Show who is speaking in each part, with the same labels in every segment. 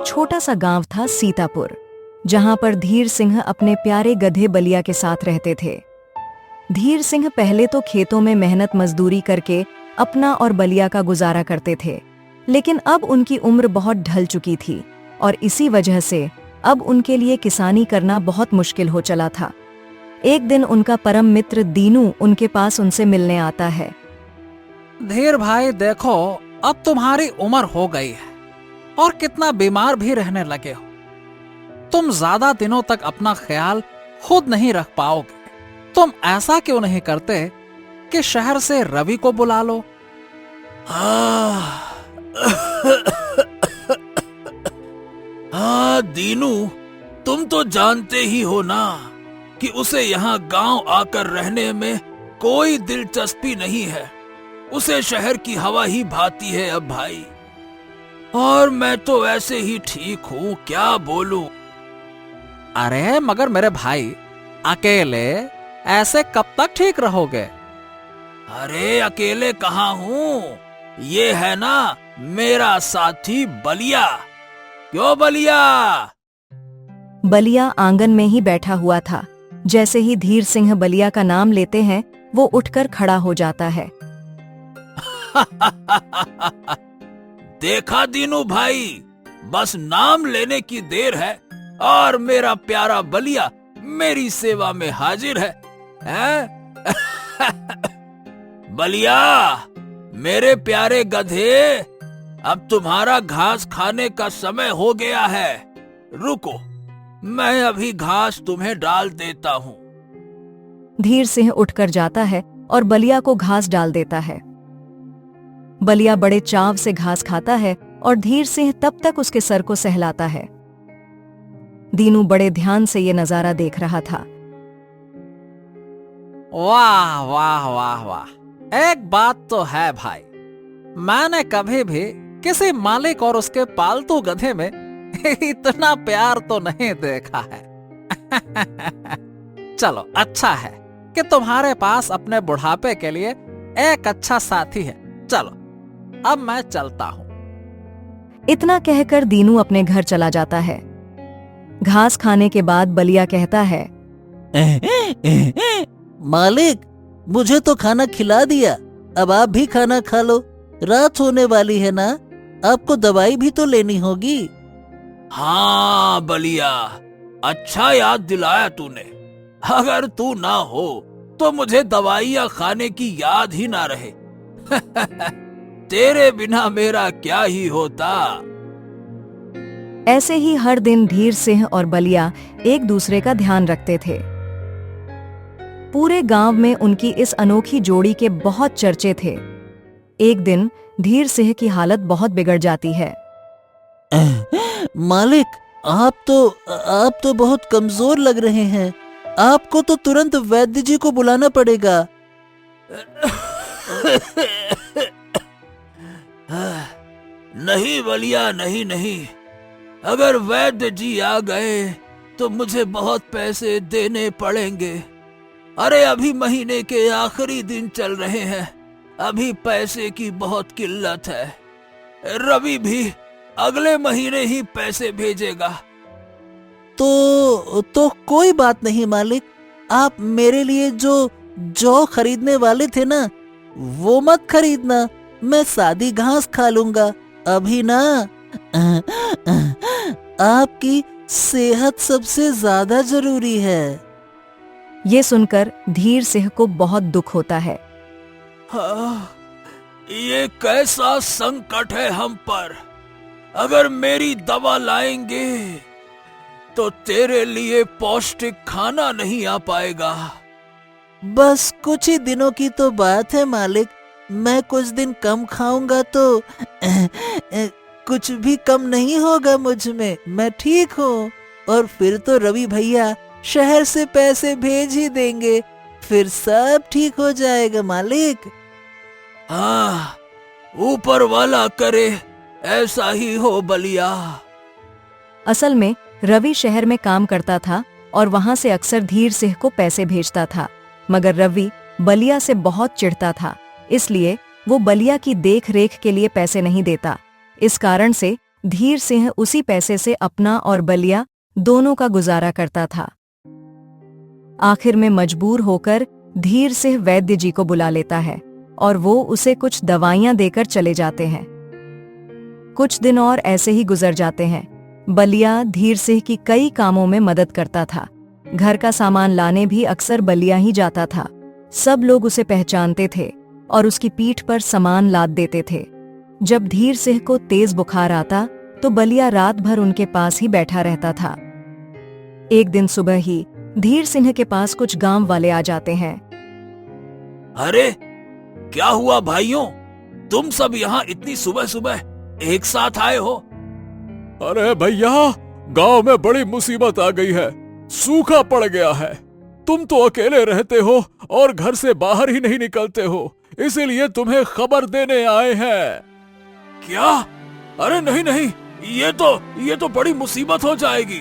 Speaker 1: एक छोटा सा गांव था सीतापुर, जहां पर धीर सिंह अपने प्यारे गधे बलिया के साथ रहते थे। धीर सिंह पहले तो खेतों में मेहनत मजदूरी करके अपना और बलिया का गुजारा करते थे, लेकिन अब उनकी उम्र बहुत ढल चुकी थी और इसी वजह से अब उनके लिए किसानी करना बहुत मुश्किल हो चला था। एक दिन उनका परम मित्र दीनू उनके पास उनसे मिलने आता है।
Speaker 2: धीर भाई देखो, अब तुम्हारी उम्र हो गई है और कितना बीमार भी रहने लगे हो। तुम ज्यादा दिनों तक अपना ख्याल खुद नहीं रख पाओगे। तुम ऐसा क्यों नहीं करते कि शहर से रवि को बुला लो?
Speaker 3: हाँ दीनू, तुम तो जानते ही हो ना कि उसे यहाँ गांव आकर रहने में कोई दिलचस्पी नहीं है। उसे शहर की हवा ही भाती है अब भाई। और मैं तो ऐसे ही ठीक हूँ, क्या बोलूं।
Speaker 2: अरे मगर मेरे भाई, अकेले ऐसे कब तक ठीक रहोगे?
Speaker 3: अरे अकेले कहाँ हूँ, ये है ना मेरा साथी बलिया। क्यों बलिया?
Speaker 1: बलिया आंगन में ही बैठा हुआ था। जैसे ही धीर सिंह बलिया का नाम लेते हैं, वो उठकर खड़ा हो जाता है।
Speaker 3: देखा दीनू भाई, बस नाम लेने की देर है और मेरा प्यारा बलिया मेरी सेवा में हाजिर है? बलिया, मेरे प्यारे गधे, अब तुम्हारा घास खाने का समय हो गया है। रुको, मैं अभी घास तुम्हें डाल देता हूँ।
Speaker 1: धीर सिंह उठकर जाता है और बलिया को घास डाल देता है। बलिया बड़े चाव से घास खाता है और धीर सिंह तब तक उसके सर को सहलाता है। दीनू बड़े ध्यान से ये नजारा देख रहा था।
Speaker 2: वाह वाह वाह वाह, एक बात तो है भाई, मैंने कभी भी किसी मालिक और उसके पालतू गधे में इतना प्यार तो नहीं देखा है। चलो, अच्छा है कि तुम्हारे पास अपने बुढ़ापे के लिए एक अच्छा साथी है। चलो, अब मैं चलता हूँ।
Speaker 1: इतना कहकर दीनू अपने घर चला जाता है। घास खाने के बाद बलिया कहता है,
Speaker 4: मालिक, मुझे तो खाना खिला दिया, अब आप भी खाना खा लो। रात होने वाली है ना, आपको दवाई भी तो लेनी होगी।
Speaker 3: हाँ बलिया, अच्छा याद दिलाया तूने। अगर तू ना हो तो मुझे दवाइयाँ खाने की याद ही ना रहे। तेरे बिना मेरा क्या ही होता।
Speaker 1: ऐसे ही हर दिन धीर सिंह और बलिया एक दूसरे का ध्यान रखते थे। पूरे गांव में उनकी इस अनोखी जोड़ी के बहुत चर्चे थे। एक दिन धीर सिंह की हालत बहुत बिगड़ जाती है।
Speaker 4: मालिक, आप तो बहुत कमजोर लग रहे हैं। आपको तो तुरंत वैद्य जी को बुलाना पड़ेगा।
Speaker 3: नहीं बलिया, नहीं। अगर वैद्य जी आ गए तो मुझे बहुत पैसे देने पड़ेंगे। अरे अभी महीने के आखिरी दिन चल रहे हैं, अभी पैसे की बहुत किल्लत है। रवि भी अगले महीने ही पैसे भेजेगा।
Speaker 4: तो कोई बात नहीं मालिक, आप मेरे लिए जो जौ खरीदने वाले थे ना, वो मत खरीदना। मैं सादी घास खा लूंगा। अभी ना आपकी सेहत सबसे ज्यादा जरूरी है।
Speaker 1: ये सुनकर धीर सिंह को बहुत दुख होता है।
Speaker 3: हाँ, ये कैसा संकट है हम पर। अगर मेरी दवा लाएंगे तो तेरे लिए पौष्टिक खाना नहीं आ पाएगा।
Speaker 4: बस कुछ ही दिनों की तो बात है मालिक। मैं कुछ दिन कम खाऊंगा तो कुछ भी कम नहीं होगा मुझ में। मैं ठीक हूँ। और फिर तो रवि भैया शहर से पैसे भेज ही देंगे, फिर सब ठीक हो जाएगा मालिक।
Speaker 3: हाँ, ऊपर वाला करे ऐसा ही हो बलिया।
Speaker 1: असल में रवि शहर में काम करता था और वहां से अक्सर धीर सिंह को पैसे भेजता था, मगर रवि बलिया से बहुत चिढ़ता था, इसलिए वो बलिया की देख रेख के लिए पैसे नहीं देता। इस कारण से धीर सिंह उसी पैसे से अपना और बलिया दोनों का गुजारा करता था। आखिर में मजबूर होकर धीर सिंह वैद्य जी को बुला लेता है और वो उसे कुछ दवाइयां देकर चले जाते हैं। कुछ दिन और ऐसे ही गुजर जाते हैं। बलिया धीर सिंह की कई कामों में मदद करता था। घर का सामान लाने भी अक्सर बलिया ही जाता था। सब लोग उसे पहचानते थे और उसकी पीठ पर सामान लाद देते थे। जब धीर सिंह को तेज बुखार आता तो बलिया रात भर उनके पास ही बैठा रहता था। एक दिन सुबह ही धीर सिंह के पास कुछ गांव वाले आ जाते हैं।
Speaker 3: अरे क्या हुआ भाइयों, तुम सब यहाँ इतनी सुबह सुबह एक साथ आए हो?
Speaker 5: अरे भैया, गांव में बड़ी मुसीबत आ गई है, सूखा पड़ गया है। तुम तो अकेले रहते हो और घर से बाहर ही नहीं निकलते हो, इसीलिए तुम्हें खबर देने आए हैं।
Speaker 3: क्या? अरे नहीं नहीं, ये तो बड़ी मुसीबत हो जाएगी।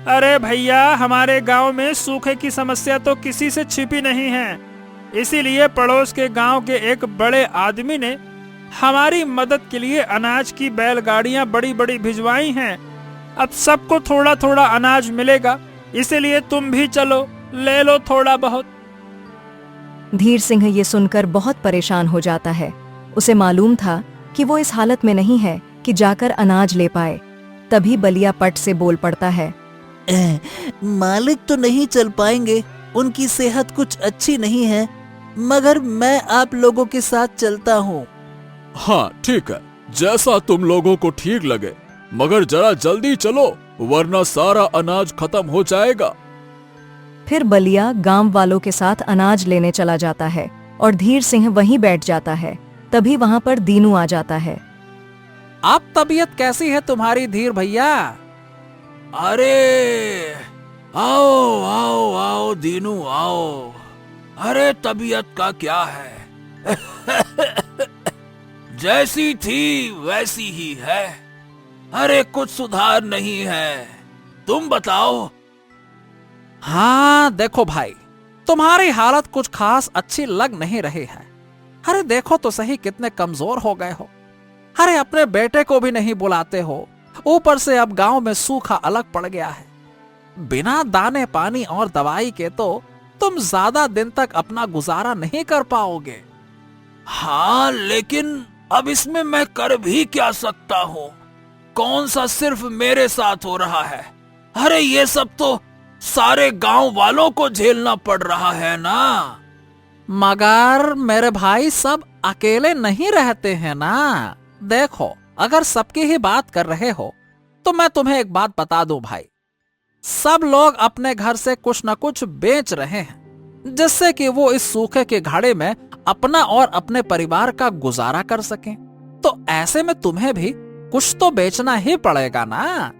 Speaker 6: अरे भैया, हमारे गांव में सूखे की समस्या तो किसी से छिपी नहीं है, इसीलिए पड़ोस के गांव के एक बड़े आदमी ने हमारी मदद के लिए अनाज की बैलगाड़ियां बड़ी बड़ी भिजवाई हैं। अब सबको थोड़ा थोड़ा अनाज मिलेगा, इसीलिए तुम भी चलो, ले लो थोड़ा बहुत।
Speaker 1: धीर सिंह ये सुनकर बहुत परेशान हो जाता है। उसे मालूम था कि वो इस हालत में नहीं है कि जाकर अनाज ले पाए। तभी बलिया पट से बोल पड़ता है,
Speaker 4: मालिक तो नहीं चल पाएंगे, उनकी सेहत कुछ अच्छी नहीं है, मगर मैं आप लोगों के साथ चलता हूँ।
Speaker 5: हाँ ठीक है, जैसा तुम लोगों को ठीक लगे, मगर जरा जल्दी चलो वरना सारा अनाज खत्म हो जाएगा।
Speaker 1: फिर बलिया गांव वालों के साथ अनाज लेने चला जाता है और धीर सिंह वहीं बैठ जाता है। तभी वहां पर दीनू आ जाता है।
Speaker 2: अब तबीयत कैसी है तुम्हारी धीर भैया?
Speaker 3: अरे आओ आओ आओ दीनू आओ। अरे तबीयत का क्या है? जैसी थी वैसी ही है। अरे कुछ सुधार नहीं है, तुम बताओ।
Speaker 2: हाँ देखो भाई, तुम्हारी हालत कुछ खास अच्छी लग नहीं रही है। अरे देखो तो सही, कितने कमजोर हो गए हो। अरे अपने बेटे को भी नहीं बुलाते हो, ऊपर से अब गांव में सूखा अलग पड़ गया है। बिना दाने पानी और दवाई के तो तुम ज्यादा दिन तक अपना गुजारा नहीं कर पाओगे।
Speaker 3: हाँ लेकिन अब इसमें मैं कर भी क्या सकता हूँ? कौन सा सिर्फ मेरे साथ हो रहा है? अरे ये सब तो सारे गांव वालों को झेलना पड़ रहा है ना।
Speaker 2: मगर मेरे भाई, सब अकेले नहीं रहते हैं ना। देखो, अगर सबकी ही बात कर रहे हो तो मैं तुम्हें एक बात बता दूं भाई, सब लोग अपने घर से कुछ न कुछ बेच रहे हैं, जिससे कि वो इस सूखे के घाड़े में अपना और अपने परिवार का गुजारा कर सकें। तो ऐसे में तुम्हें भी कुछ तो बेचना ही पड़ेगा ना।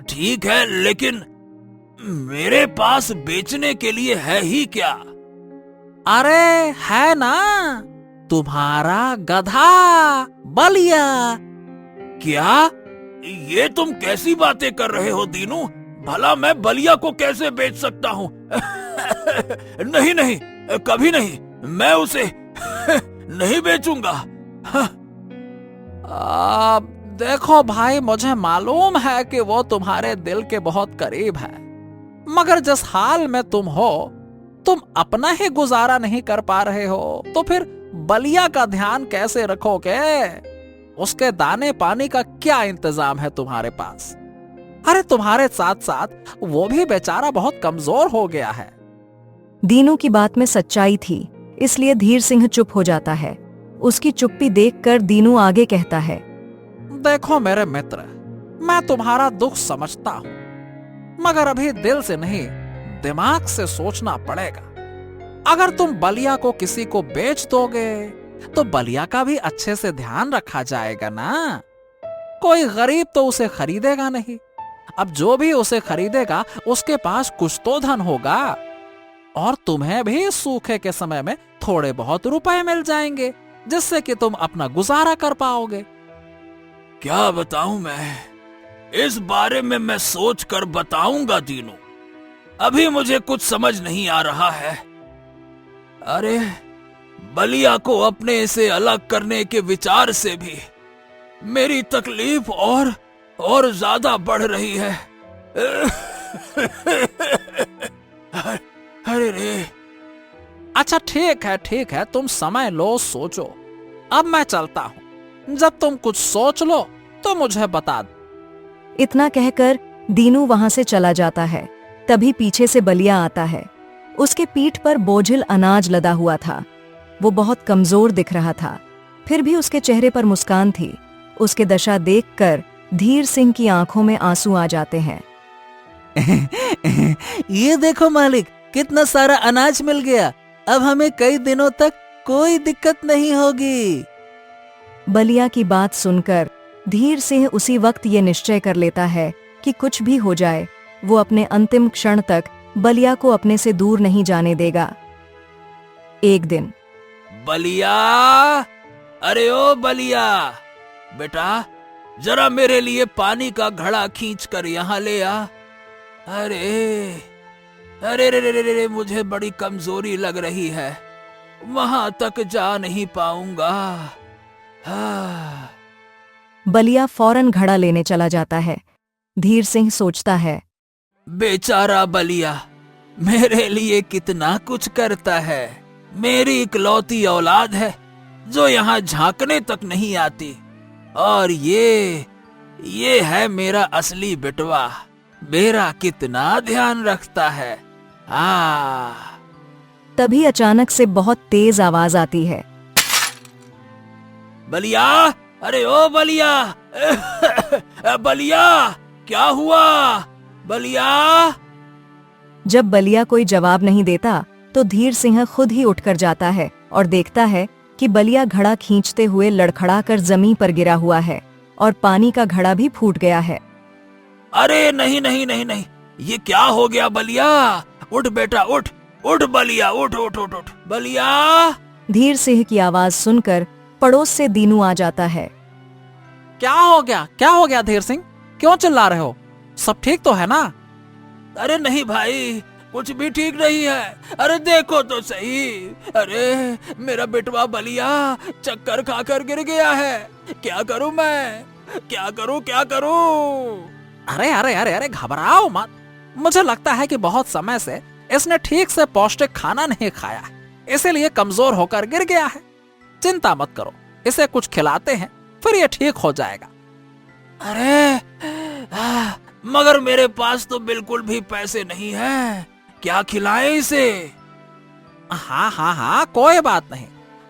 Speaker 3: ठीक है, लेकिन मेरे पास बेचने के लिए है ही क्या?
Speaker 2: अरे है ना, तुम्हारा गधा बलिया।
Speaker 3: क्या? ये तुम कैसी बातें कर रहे हो दीनू? भला मैं बलिया को कैसे बेच सकता हूँ? नहीं नहीं, कभी नहीं, मैं उसे नहीं बेचूंगा।
Speaker 2: देखो भाई, मुझे मालूम है कि वो तुम्हारे दिल के बहुत करीब है, मगर जिस हाल में तुम हो, तुम अपना ही गुजारा नहीं कर पा रहे हो, तो फिर बलिया का ध्यान कैसे रखोगे? उसके दाने पानी का क्या इंतजाम है तुम्हारे पास? अरे तुम्हारे साथ साथ वो भी बेचारा बहुत कमजोर हो गया है।
Speaker 1: दीनू की बात में सच्चाई थी, इसलिए धीर सिंह चुप हो जाता है। उसकी चुप्पी देखकर दीनू आगे कहता है,
Speaker 2: देखो मेरे मित्र, मैं तुम्हारा दुख समझता हूं, मगर अभी दिल से नहीं, दिमाग से सोचना पड़ेगा। अगर तुम बलिया को किसी को बेच दोगे तो बलिया का भी अच्छे से ध्यान रखा जाएगा ना। कोई गरीब तो उसे खरीदेगा नहीं। अब जो भी उसे खरीदेगा उसके पास कुछ तो धन होगा, और तुम्हें भी सूखे के समय में थोड़े बहुत रुपए मिल जाएंगे, जिससे कि तुम अपना गुजारा कर पाओगे।
Speaker 3: क्या बताऊं मैं? इस बारे में मैं सोच कर बताऊंगा दीनू, अभी मुझे कुछ समझ नहीं आ रहा है। अरे बलिया को अपने से अलग करने के विचार से भी मेरी तकलीफ और ज्यादा बढ़ रही है। अरे रे।
Speaker 2: अच्छा ठीक है, तुम समय लो, सोचो। अब मैं चलता हूँ, जब तुम कुछ सोच लो तो मुझे बता दो।
Speaker 1: इतना कहकर दीनू वहां से चला जाता है। तभी पीछे से बलिया आता है। उसके पीठ पर बोझिल अनाज लदा हुआ था। वो बहुत कमजोर दिख रहा था, फिर भी उसके चेहरे पर मुस्कान थी। उसके दशा देखकर धीर सिंह की आंखों में आंसू आ जाते हैं।
Speaker 4: ये देखो मालिक, कितना सारा अनाज मिल गया। अब हमें कई दिनों तक कोई दिक्कत नहीं होगी।
Speaker 1: बलिया की बात सुनकर धीर सिंह उसी वक्त ये निश्चय कर लेता है कि कुछ भी हो जाए, वो अपने अंतिम क्षण तक बलिया को अपने से दूर नहीं जाने देगा। एक दिन
Speaker 3: बलिया, अरे ओ बलिया, बेटा जरा मेरे लिए पानी का घड़ा खींच कर यहाँ ले आ। अरे अरे रे रे रे रे, मुझे बड़ी कमजोरी लग रही है, वहां तक जा नहीं पाऊंगा। हाँ।
Speaker 1: बलिया फौरन घड़ा लेने चला जाता है। धीर सिंह सोचता है,
Speaker 3: बेचारा बलिया मेरे लिए कितना कुछ करता है। मेरी इकलौती औलाद है जो यहाँ झांकने तक नहीं आती, और ये है मेरा असली बेटवा, मेरा कितना ध्यान रखता है।
Speaker 1: तभी अचानक से बहुत तेज आवाज आती है।
Speaker 3: बलिया, अरे ओ बलिया, बलिया क्या हुआ बलिया?
Speaker 1: जब बलिया कोई जवाब नहीं देता तो धीर सिंह खुद ही उठकर जाता है और देखता है कि बलिया घड़ा खींचते हुए लड़खड़ाकर जमीन पर गिरा हुआ है और पानी का घड़ा भी फूट गया है।
Speaker 3: अरे नहीं नहीं नहीं नहीं, ये क्या हो गया बलिया? उठ बेटा, उठ उठ बलिया, उठ उठ उठ उठ बलिया।
Speaker 1: धीर सिंह की आवाज सुनकर पड़ोस से दीनू आ जाता है।
Speaker 2: क्या हो गया धीर सिंह, क्यों चिल्ला रहे हो? सब ठीक तो है ना?
Speaker 3: अरे नहीं भाई, कुछ भी ठीक नहीं है। अरे देखो तो सही, अरे मेरा बेटवा बलिया चक्कर खाकर गिर गया है। क्या करूं मैं, क्या करूं?
Speaker 2: अरे घबराओ मत। मुझे लगता है कि बहुत समय से इसने ठीक से पौष्टिक खाना नहीं खाया है, इसीलिए कमजोर होकर गिर गया है। चिंता मत करो, इसे कुछ खिलाते हैं, फिर ये ठीक हो जाएगा।
Speaker 3: अरे मगर मेरे पास तो बिल्कुल भी पैसे नहीं है, क्या खिलाएं इसे?
Speaker 2: हाँ, कोई बात नहीं,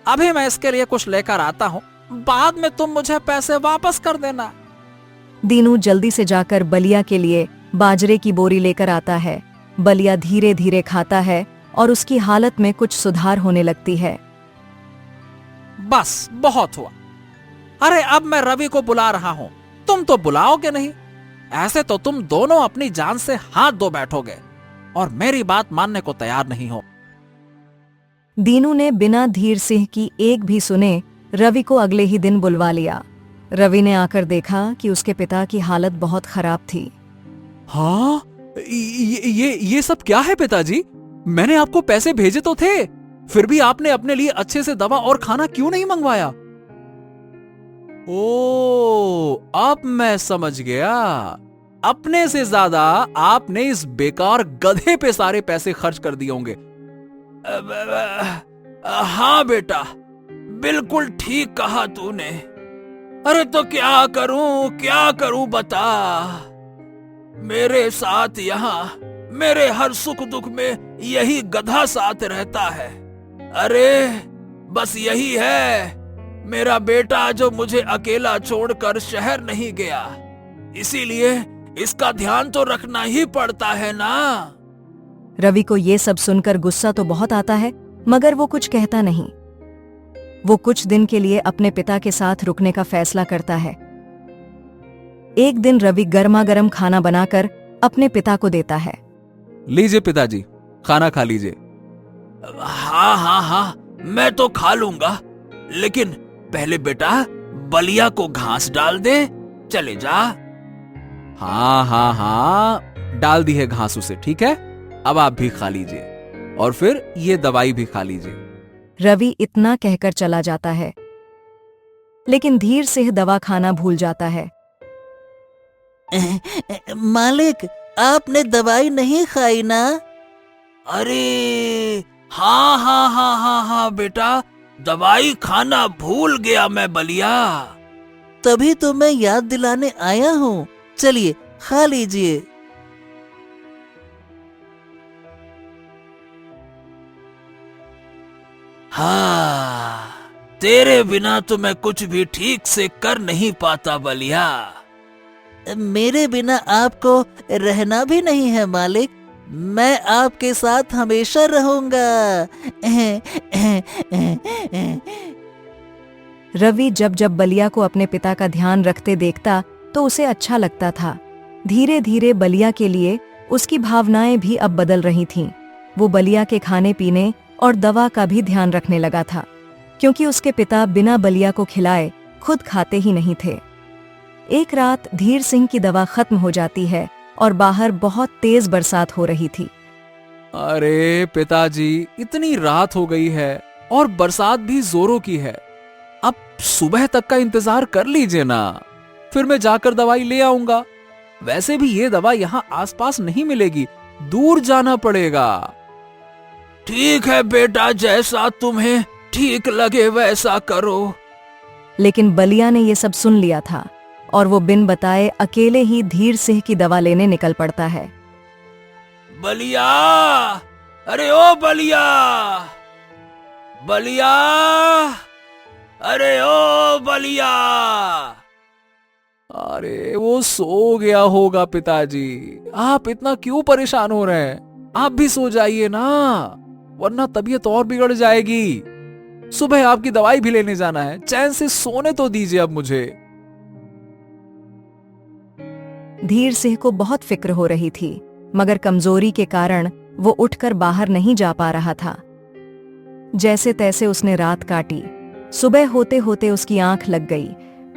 Speaker 2: अभी मैं इसके लिए कुछ लेकर आता हूँ, बाद में तुम मुझे पैसे वापस कर देना।
Speaker 1: दीनू जल्दी से जाकर बलिया के लिए बाजरे की बोरी लेकर आता है। बलिया धीरे धीरे खाता है और उसकी हालत में कुछ सुधार होने लगती है।
Speaker 2: बस बहुत हुआ। अरे अब मैं रवि को बुला रहा हूँ, तुम तो बुलाओगे नहीं। ऐसे तो तुम दोनों अपनी जान से हाथ धो बैठोगे और मेरी बात मानने को तैयार नहीं हो।
Speaker 1: दीनू ने बिना धीर सिंह की एक भी सुने रवि को अगले ही दिन बुलवा लिया। रवि ने आकर देखा कि उसके पिता की हालत बहुत खराब थी।
Speaker 5: हाँ, ये सब क्या है पिताजी? मैंने आपको पैसे भेजे तो थे, फिर भी आपने अपने लिए अच्छे से दवा और खाना क्यों नहीं मंगवाया? ओ, अब मैं समझ गया। अपने से ज्यादा आपने इस बेकार गधे पे सारे पैसे खर्च कर दिए होंगे।
Speaker 3: हाँ बेटा, बिल्कुल ठीक कहा तूने। अरे तो क्या करूं बता। मेरे साथ यहाँ मेरे हर सुख दुख में यही गधा साथ रहता है। अरे बस यही है मेरा बेटा जो मुझे अकेला छोड़कर शहर नहीं गया, इसीलिए इसका ध्यान तो रखना ही पड़ता है ना।
Speaker 1: रवि को ये सब सुनकर गुस्सा तो बहुत आता है, मगर वो कुछ कहता नहीं। वो कुछ दिन के लिए अपने पिता के साथ रुकने का फैसला करता है। एक दिन रवि गर्मा गर्म खाना बनाकर अपने पिता को देता है।
Speaker 5: लीजिए पिताजी, खाना खा लीजिए।
Speaker 3: हाँ, मैं तो खा लूंगा, लेकिन पहले बेटा बलिया को घास डाल दे, चले जा।
Speaker 5: हाँ, डाल दी है घास उसे, ठीक है। अब आप भी खा लीजिए और फिर ये दवाई भी खा लीजिए।
Speaker 1: रवि इतना कहकर चला जाता है। लेकिन धीर सिंह दवा खाना भूल जाता है।
Speaker 4: मालिक, आपने दवाई नहीं खाई ना?
Speaker 3: अरे हाँ हाँ हाँ हाँ हाँ बेटा, दवाई खाना भूल गया मैं बलिया।
Speaker 4: तभी तो मैं याद दिलाने आया हूँ। चलिए खा लीजिए।
Speaker 3: हाँ, तेरे बिना तो मैं कुछ भी ठीक से कर नहीं पाता बलिया।
Speaker 4: मेरे बिना आपको रहना भी नहीं है मालिक। मैं आपके साथ हमेशा रहूंगा।
Speaker 1: रवि जब जब बलिया को अपने पिता का ध्यान रखते देखता तो उसे अच्छा लगता था। धीरे धीरे बलिया के लिए उसकी भावनाएं भी अब बदल रही थीं। वो बलिया के खाने पीने और दवा का भी ध्यान रखने लगा था, क्योंकि उसके पिता बिना बलिया को खिलाए खुद खाते ही नहीं थे। एक रात धीर सिंह की दवा खत्म हो जाती है और बाहर बहुत तेज बरसात हो रही थी।
Speaker 2: अरे पिताजी, इतनी रात हो गई है और बरसात भी जोरों की है। अब सुबह तक का इंतजार कर लीजिए ना, फिर मैं जाकर दवाई ले आऊंगा। वैसे भी ये दवा यहाँ आसपास नहीं मिलेगी, दूर जाना पड़ेगा।
Speaker 3: ठीक है बेटा, जैसा तुम्हें ठीक लगे वैसा करो।
Speaker 1: लेकिन बलिया ने ये सब सुन लिया था और वो बिन बताए अकेले ही धीर सिंह की दवा लेने निकल पड़ता है।
Speaker 3: बलिया, अरे ओ बलिया, बलिया, अरे ओ बलिया।
Speaker 2: अरे वो सो गया होगा पिताजी, आप इतना क्यों परेशान हो रहे हैं? आप भी सो जाइए ना, वरना तबीयत और बिगड़ जाएगी। सुबह आपकी दवाई भी लेने जाना है, चैन से सोने तो दीजिए अब मुझे।
Speaker 1: धीर सिंह को बहुत फिक्र हो रही थी, मगर कमजोरी के कारण वो उठकर बाहर नहीं जा पा रहा था। जैसे तैसे उसने रात काटी। सुबह होते होते उसकी आंख लग गई,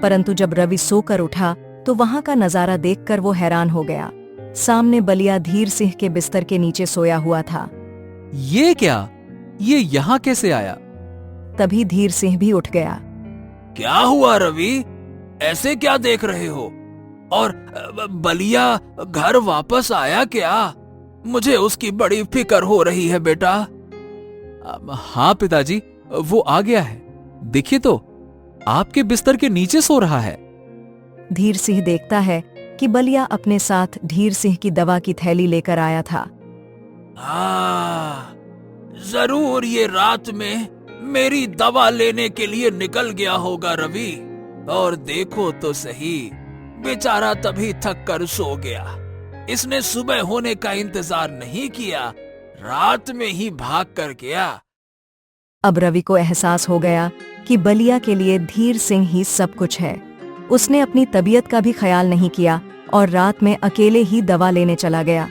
Speaker 1: परंतु जब रवि सोकर उठा तो वहां का नजारा देखकर वो हैरान हो गया। सामने बलिया धीर सिंह के बिस्तर के नीचे सोया हुआ था।
Speaker 2: ये क्या? ये यहाँ कैसे आया?
Speaker 1: तभी धीर सिंह भी उठ गया।
Speaker 3: क्या हुआ रवि, ऐसे क्या देख रहे हो? और बलिया घर वापस आया क्या? मुझे उसकी बड़ी फिक्र हो रही है बेटा।
Speaker 2: हाँ पिताजी, वो आ गया है। देखिए तो, आपके बिस्तर के नीचे सो रहा है।
Speaker 1: धीर सिंह देखता है कि बलिया अपने साथ धीर सिंह की दवा की थैली लेकर आया था।
Speaker 3: हाँ, जरूर ये रात में मेरी दवा लेने के लिए निकल गया होगा रवि। और देखो तो सही, बेचारा तभी थक कर सो गया। इसने सुबह होने का इंतजार नहीं किया, रात में ही भाग कर गया।
Speaker 1: अब रवि को एहसास हो गया कि बलिया के लिए धीर सिंह ही सब कुछ है। उसने अपनी तबीयत का भी ख्याल नहीं किया और रात में अकेले ही दवा लेने चला गया।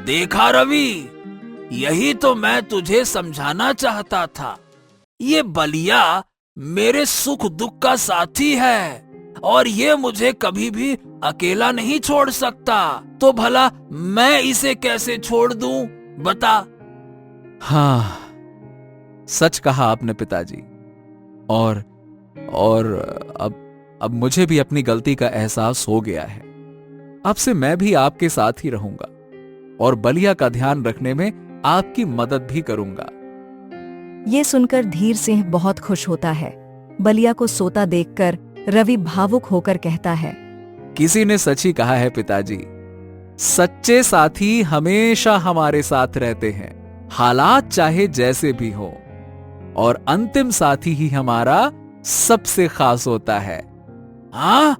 Speaker 3: देखा रवि, यही तो मैं तुझे समझाना चाहता था। ये बलिया मेरे सुख दुख का साथी है और ये मुझे कभी भी अकेला नहीं छोड़ सकता। तो भला मैं इसे कैसे छोड़ दूं, बता।
Speaker 2: हाँ, सच कहा आपने पिताजी। और अब मुझे भी अपनी गलती का एहसास हो गया है। अब से मैं भी आपके साथ ही रहूंगा और बलिया का ध्यान रखने में आपकी मदद भी करूंगा।
Speaker 1: ये सुनकर धीर सिंह बहुत खुश होता है। बलिया को सोता देखकर रवि भावुक होकर कहता है,
Speaker 2: किसी ने सच ही कहा है पिताजी, सच्चे साथी हमेशा हमारे साथ रहते हैं, हालात चाहे जैसे भी हो, और अंतिम साथी ही हमारा सबसे खास होता है।
Speaker 3: हाँ